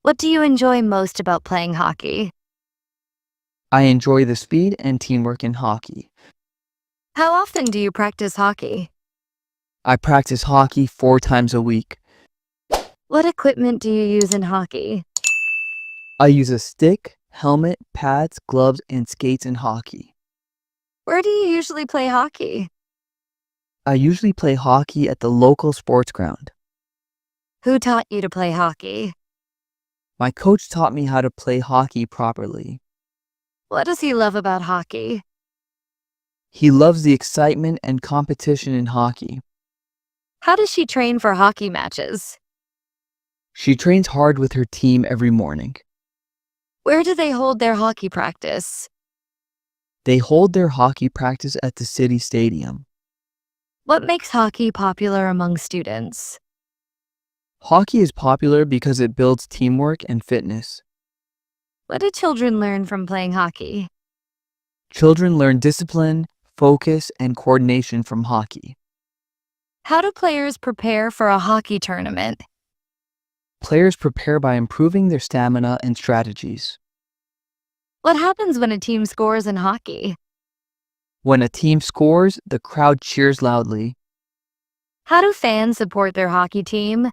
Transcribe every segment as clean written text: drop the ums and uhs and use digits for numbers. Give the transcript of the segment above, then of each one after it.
What do you enjoy most about playing hockey? I enjoy the speed and teamwork in hockey. How often do you practice hockey? I practice hockey 4 times a week. What equipment do you use in hockey? I use a stick, helmet, pads, gloves, and skates in hockey. Where do you usually play hockey? I usually play hockey at the local sports ground. Who taught you to play hockey? My coach taught me how to play hockey properly. What does he love about hockey? He loves the excitement and competition in hockey. How does she train for hockey matches? She trains hard with her team every morning. Where do they hold their hockey practice? They hold their hockey practice at the city stadium. What makes hockey popular among students? Hockey is popular because it builds teamwork and fitness. What do children learn from playing hockey? Children learn discipline, focus, and coordination from hockey. How do players prepare for a hockey tournament? Players prepare by improving their stamina and strategies. What happens when a team scores in hockey? When a team scores, the crowd cheers loudly. How do fans support their hockey team?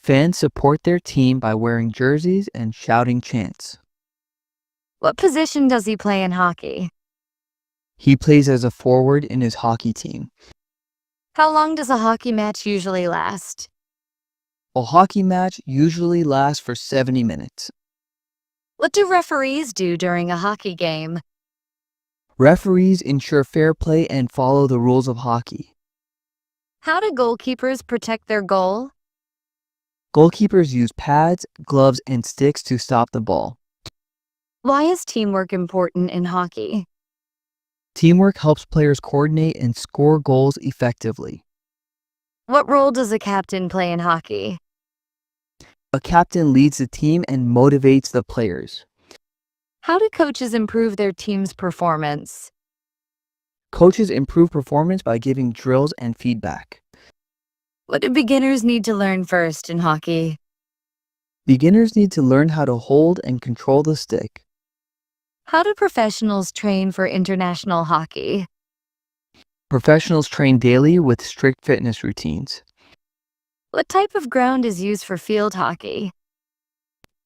Fans support their team by wearing jerseys and shouting chants. What position does he play in hockey? He plays as a forward in his hockey team. How long does a hockey match usually last? A hockey match usually lasts for 70 minutes. What do referees do during a hockey game? Referees ensure fair play and follow the rules of hockey. How do goalkeepers protect their goal? Goalkeepers use pads, gloves, and sticks to stop the ball. Why is teamwork important in hockey? Teamwork helps players coordinate and score goals effectively. What role does a captain play in hockey? A captain leads the team and motivates the players. How do coaches improve their team's performance? Coaches improve performance by giving drills and feedback. What do beginners need to learn first in hockey? Beginners need to learn how to hold and control the stick. How do professionals train for international hockey? Professionals train daily with strict fitness routines. What type of ground is used for field hockey?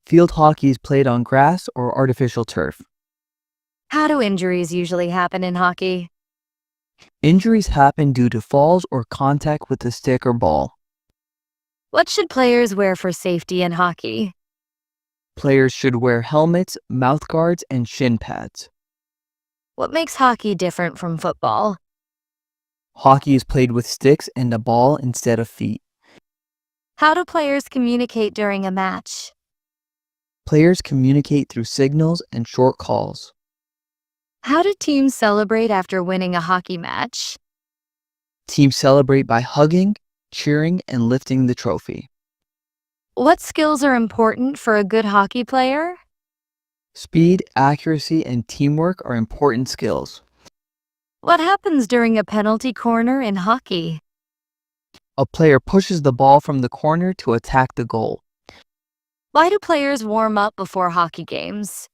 Field hockey is played on grass or artificial turf. How do injuries usually happen in hockey? Injuries happen due to falls or contact with the stick or ball. What should players wear for safety in hockey? Players should wear helmets, mouth guards, and shin pads. What makes hockey different from football? Hockey is played with sticks and a ball instead of feet. How do players communicate during a match? Players communicate through signals and short calls. How do teams celebrate after winning a hockey match? Teams celebrate by hugging, cheering, and lifting the trophy. What skills are important for a good hockey player? Speed, accuracy, and teamwork are important skills. What happens during a penalty corner in hockey? A player pushes the ball from the corner to attack the goal. Why do players warm up before hockey games?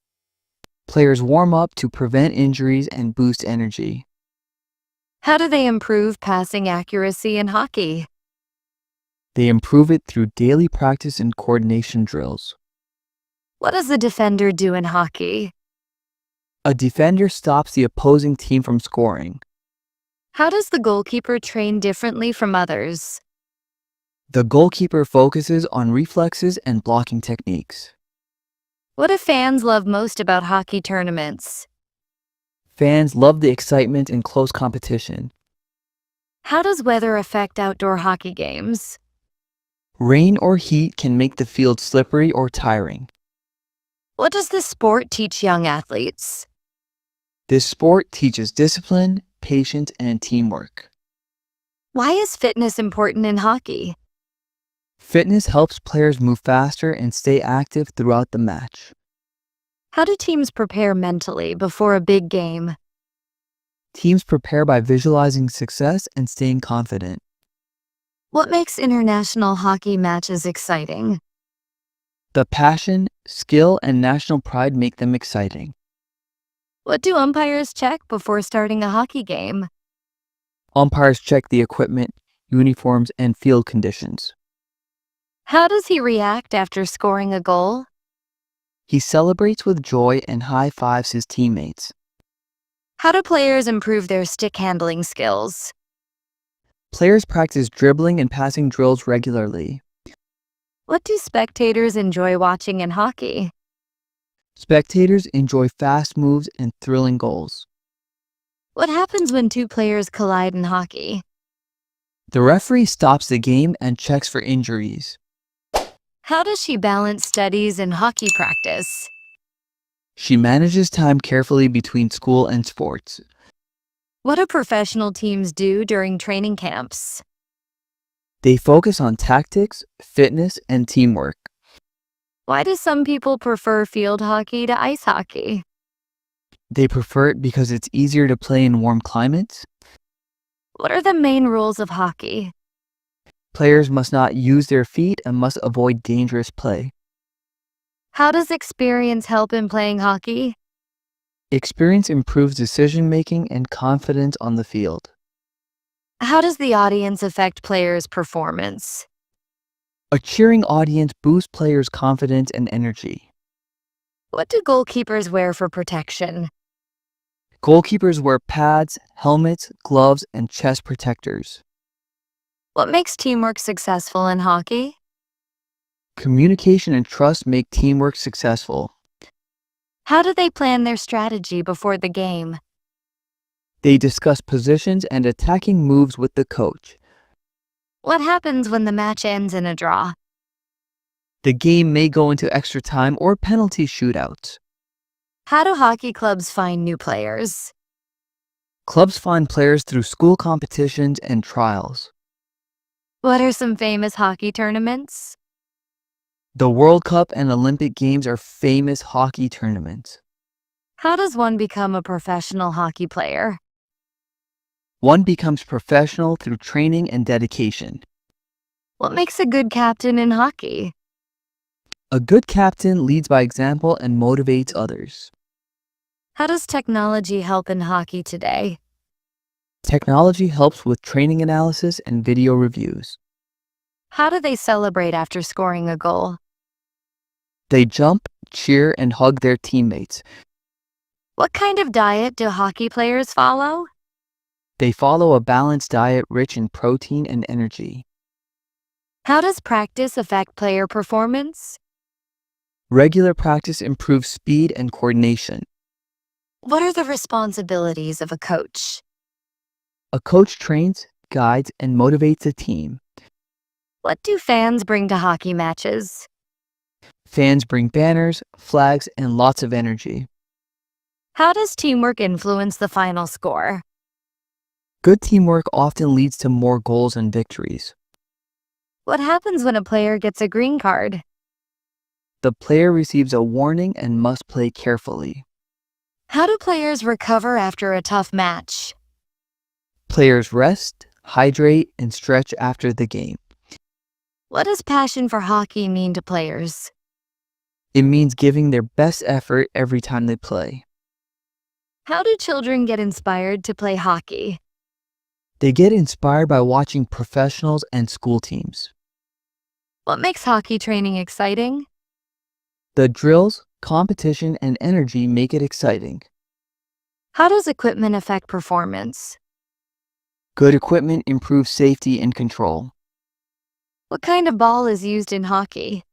Players warm up to prevent injuries and boost energy. How do they improve passing accuracy in hockey? They improve it through daily practice and coordination drills. What does a defender do in hockey? A defender stops the opposing team from scoring. How does the goalkeeper train differently from others? The goalkeeper focuses on reflexes and blocking techniques. What do fans love most about hockey tournaments? Fans love the excitement and close competition. How does weather affect outdoor hockey games? Rain or heat can make the field slippery or tiring. What does this sport teach young athletes? This sport teaches discipline, patience, and teamwork. Why is fitness important in hockey? Fitness helps players move faster and stay active throughout the match. How do teams prepare mentally before a big game? Teams prepare by visualizing success and staying confident. What makes international hockey matches exciting? The passion, skill, and national pride make them exciting. What do umpires check before starting a hockey game? Umpires check the equipment, uniforms, and field conditions. How does he react after scoring a goal? He celebrates with joy and high fives his teammates. How do players improve their stick handling skills? Players practice dribbling and passing drills regularly. What do spectators enjoy watching in hockey? Spectators enjoy fast moves and thrilling goals. What happens when two players collide in hockey? The referee stops the game and checks for injuries. How does she balance studies and hockey practice? She manages time carefully between school and sports. What do professional teams do during training camps? They focus on tactics, fitness, and teamwork. Why do some people prefer field hockey to ice hockey? They prefer it because it's easier to play in warm climates. What are the main rules of hockey? Players must not use their feet and must avoid dangerous play. How does experience help in playing hockey? Experience improves decision making and confidence on the field. How does the audience affect players' performance? A cheering audience boosts players' confidence and energy. What do goalkeepers wear for protection? Goalkeepers wear pads, helmets, gloves, and chest protectors. What makes teamwork successful in hockey? Communication and trust make teamwork successful. How do they plan their strategy before the game? They discuss positions and attacking moves with the coach. What happens when the match ends in a draw? The game may go into extra time or penalty shootouts. How do hockey clubs find new players? Clubs find players through school competitions and trials. What are some famous hockey tournaments? The World Cup and Olympic Games are famous hockey tournaments. How does one become a professional hockey player? One becomes professional through training and dedication. What makes a good captain in hockey? A good captain leads by example and motivates others. How does technology help in hockey today? Technology helps with training analysis and video reviews. How do they celebrate after scoring a goal? They jump, cheer, and hug their teammates. What kind of diet do hockey players follow? They follow a balanced diet rich in protein and energy. How does practice affect player performance? Regular practice improves speed and coordination. What are the responsibilities of a coach? A coach trains, guides, and motivates a team. What do fans bring to hockey matches? Fans bring banners, flags, and lots of energy. How does teamwork influence the final score? Good teamwork often leads to more goals and victories. What happens when a player gets a green card? The player receives a warning and must play carefully. How do players recover after a tough match? Players rest, hydrate, and stretch after the game. What does passion for hockey mean to players? It means giving their best effort every time they play. How do children get inspired to play hockey? They get inspired by watching professionals and school teams. What makes hockey training exciting? The drills, competition, and energy make it exciting. How does equipment affect performance? Good equipment improves safety and control. What kind of ball is used in hockey?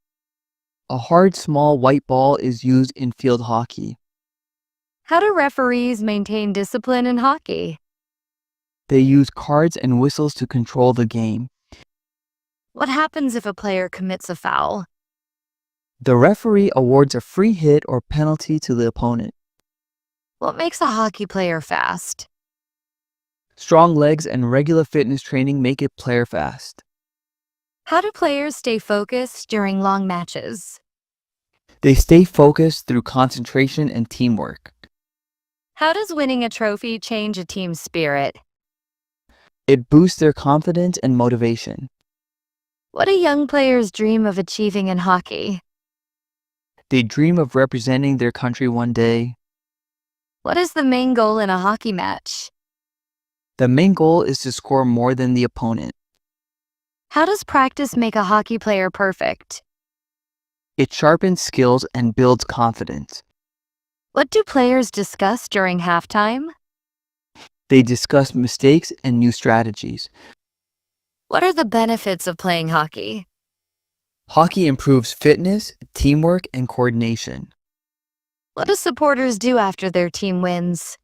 A hard, small white ball is used in field hockey. How do referees maintain discipline in hockey? They use cards and whistles to control the game. What happens if a player commits a foul? The referee awards a free hit or penalty to the opponent. What makes a hockey player fast? Strong legs and regular fitness training make it player fast. How do players stay focused during long matches? They stay focused through concentration and teamwork. How does winning a trophy change a team's spirit? It boosts their confidence and motivation. What do young players dream of achieving in hockey? They dream of representing their country one day. What is the main goal in a hockey match? The main goal is to score more than the opponent. How does practice make a hockey player perfect? It sharpens skills and builds confidence. What do players discuss during halftime? They discuss mistakes and new strategies. What are the benefits of playing hockey? Hockey improves fitness, teamwork, and coordination. What do supporters do after their team wins?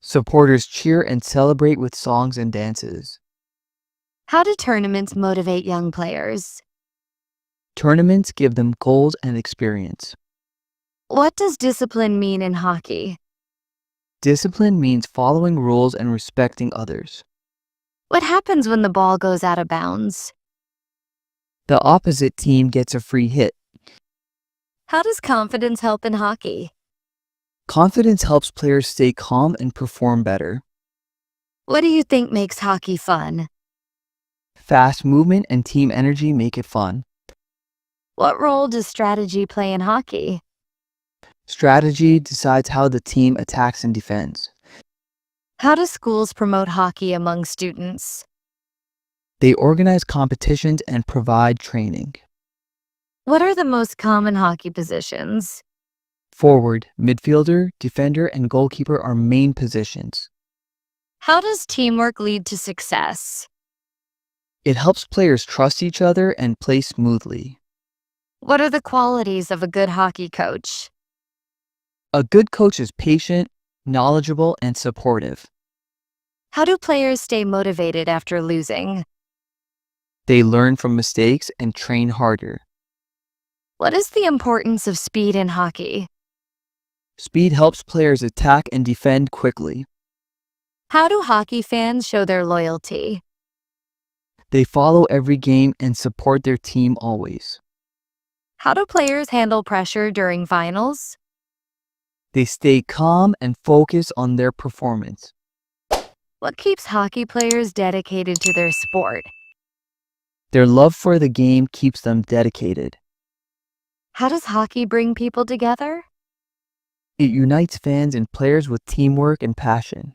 Supporters cheer and celebrate with songs and dances. How do tournaments motivate young players? Tournaments give them goals and experience. What does discipline mean in hockey? Discipline means following rules and respecting others. What happens when the ball goes out of bounds? The opposite team gets a free hit. How does confidence help in hockey? Confidence helps players stay calm and perform better. What do you think makes hockey fun? Fast movement and team energy make it fun. What role does strategy play in hockey? Strategy decides how the team attacks and defends. How do schools promote hockey among students? They organize competitions and provide training. What are the most common hockey positions? Forward, midfielder, defender, and goalkeeper are main positions. How does teamwork lead to success? It helps players trust each other and play smoothly. What are the qualities of a good hockey coach? A good coach is patient, knowledgeable, and supportive. How do players stay motivated after losing? They learn from mistakes and train harder. What is the importance of speed in hockey? Speed helps players attack and defend quickly. How do hockey fans show their loyalty? They follow every game and support their team always. How do players handle pressure during finals? They stay calm and focus on their performance. What keeps hockey players dedicated to their sport? Their love for the game keeps them dedicated. How does hockey bring people together? It unites fans and players with teamwork and passion.